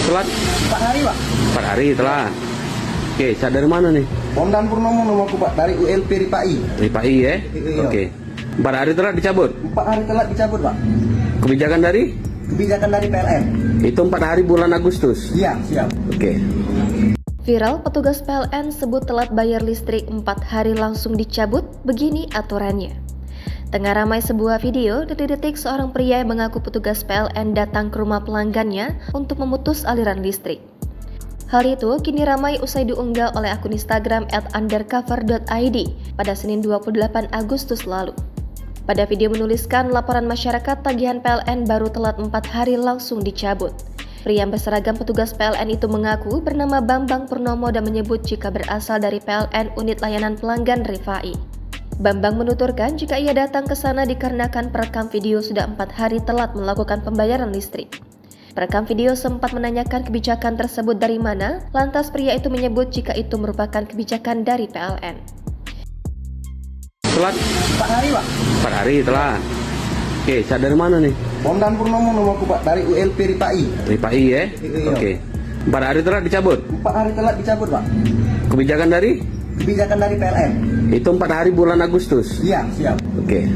Telat 4 hari Pak. 4 hari telah. Oke, cat dari mana nih? Bondan Purnomo namaku Pak, dari ULP Ripai. Ripai ya? Iya. Oke. 4 hari telah dicabut. 4 hari telat dicabut Pak. Kebijakan dari? Kebijakan dari PLN. Itu 4 hari bulan Agustus. Iya, siap. Oke. Viral, petugas PLN sebut telat bayar listrik 4 hari langsung dicabut, begini aturannya. Tengah ramai sebuah video, detik-detik seorang pria yang mengaku petugas PLN datang ke rumah pelanggannya untuk memutus aliran listrik. Hal itu kini ramai usai diunggah oleh akun Instagram @undercover.id pada Senin 28 Agustus lalu. Pada video menuliskan laporan masyarakat tagihan PLN baru telat 4 hari langsung dicabut. Pria yang berseragam petugas PLN itu mengaku bernama Bambang Purnomo dan menyebut jika berasal dari PLN Unit Layanan Pelanggan Rifai. Bambang menuturkan jika ia datang ke sana dikarenakan perekam video sudah 4 hari telat melakukan pembayaran listrik. Perekam video sempat menanyakan kebijakan tersebut dari mana, lantas pria itu menyebut jika itu merupakan kebijakan dari PLN. Telat 4 hari Pak. 4 hari telah. Oke, cat dari mana nih? Bondan Purnomo namaku Pak, dari ULP Ripai. Ripai ya? Iya. Oke. 4 hari telah dicabut. 4 hari telat dicabut Pak. Kebijakan dari? Kebijakan dari PLN. Itu 4 hari bulan Agustus. Iya, siap. Oke.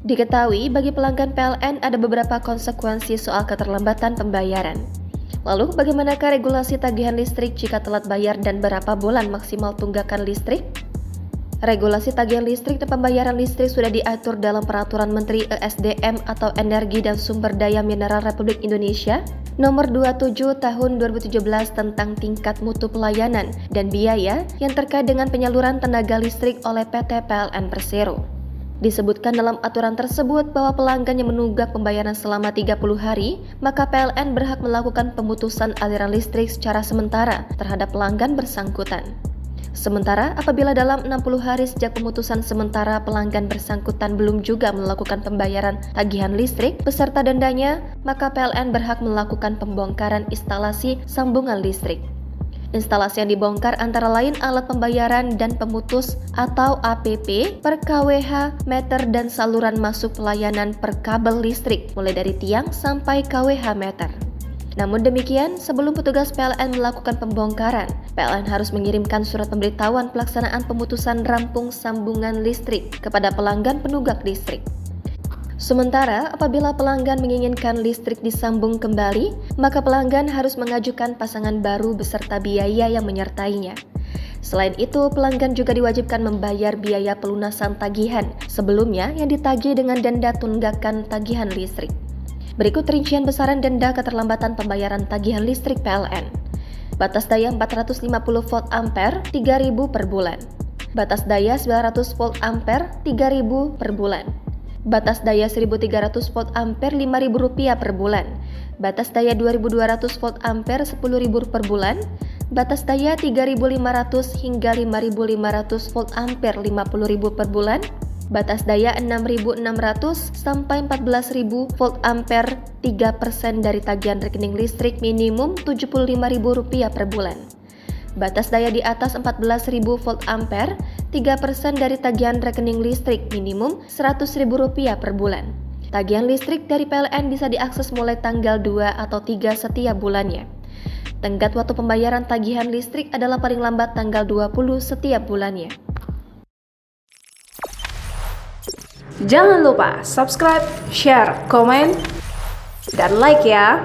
Diketahui bagi pelanggan PLN ada beberapa konsekuensi soal keterlambatan pembayaran. Lalu bagaimanakah regulasi tagihan listrik jika telat bayar dan berapa bulan maksimal tunggakan listrik? Regulasi tagihan listrik dan pembayaran listrik sudah diatur dalam Peraturan Menteri ESDM atau Energi dan Sumber Daya Mineral Republik Indonesia Nomor 27 Tahun 2017 tentang tingkat mutu pelayanan dan biaya yang terkait dengan penyaluran tenaga listrik oleh PT PLN Persero. Disebutkan dalam aturan tersebut bahwa pelanggan yang menunggak pembayaran selama 30 hari, maka PLN berhak melakukan pemutusan aliran listrik secara sementara terhadap pelanggan bersangkutan. Sementara apabila dalam 60 hari sejak pemutusan sementara pelanggan bersangkutan belum juga melakukan pembayaran tagihan listrik beserta dendanya, maka PLN berhak melakukan pembongkaran instalasi sambungan listrik. Instalasi yang dibongkar antara lain alat pembayaran dan pemutus atau APP per kWh meter dan saluran masuk pelayanan per kabel listrik mulai dari tiang sampai kWh meter. Namun demikian, sebelum petugas PLN melakukan pembongkaran, PLN harus mengirimkan surat pemberitahuan pelaksanaan pemutusan rampung sambungan listrik kepada pelanggan penunggak listrik. Sementara, apabila pelanggan menginginkan listrik disambung kembali, maka pelanggan harus mengajukan pasangan baru beserta biaya yang menyertainya. Selain itu, pelanggan juga diwajibkan membayar biaya pelunasan tagihan sebelumnya yang ditagih dengan denda tunggakan tagihan listrik. Berikut rincian besaran denda keterlambatan pembayaran tagihan listrik PLN. Batas daya 450 volt ampere 3.000 per bulan. Batas daya 900 volt ampere 3.000 per bulan. Batas daya 1.300 volt ampere Rp5.000 per bulan. Batas daya 2.200 volt ampere Rp10.000 per bulan. Batas daya 3.500 hingga 5.500 volt ampere Rp50.000 per bulan. Batas daya 6.600 sampai 14.000 volt ampere 3% dari tagihan rekening listrik minimum Rp75.000 per bulan. Batas daya di atas 14.000 volt ampere 3% dari tagihan rekening listrik minimum Rp100.000 per bulan. Tagihan listrik dari PLN bisa diakses mulai tanggal 2 atau 3 setiap bulannya. Tenggat waktu pembayaran tagihan listrik adalah paling lambat tanggal 20 setiap bulannya. Jangan lupa subscribe, share, komen, dan like ya.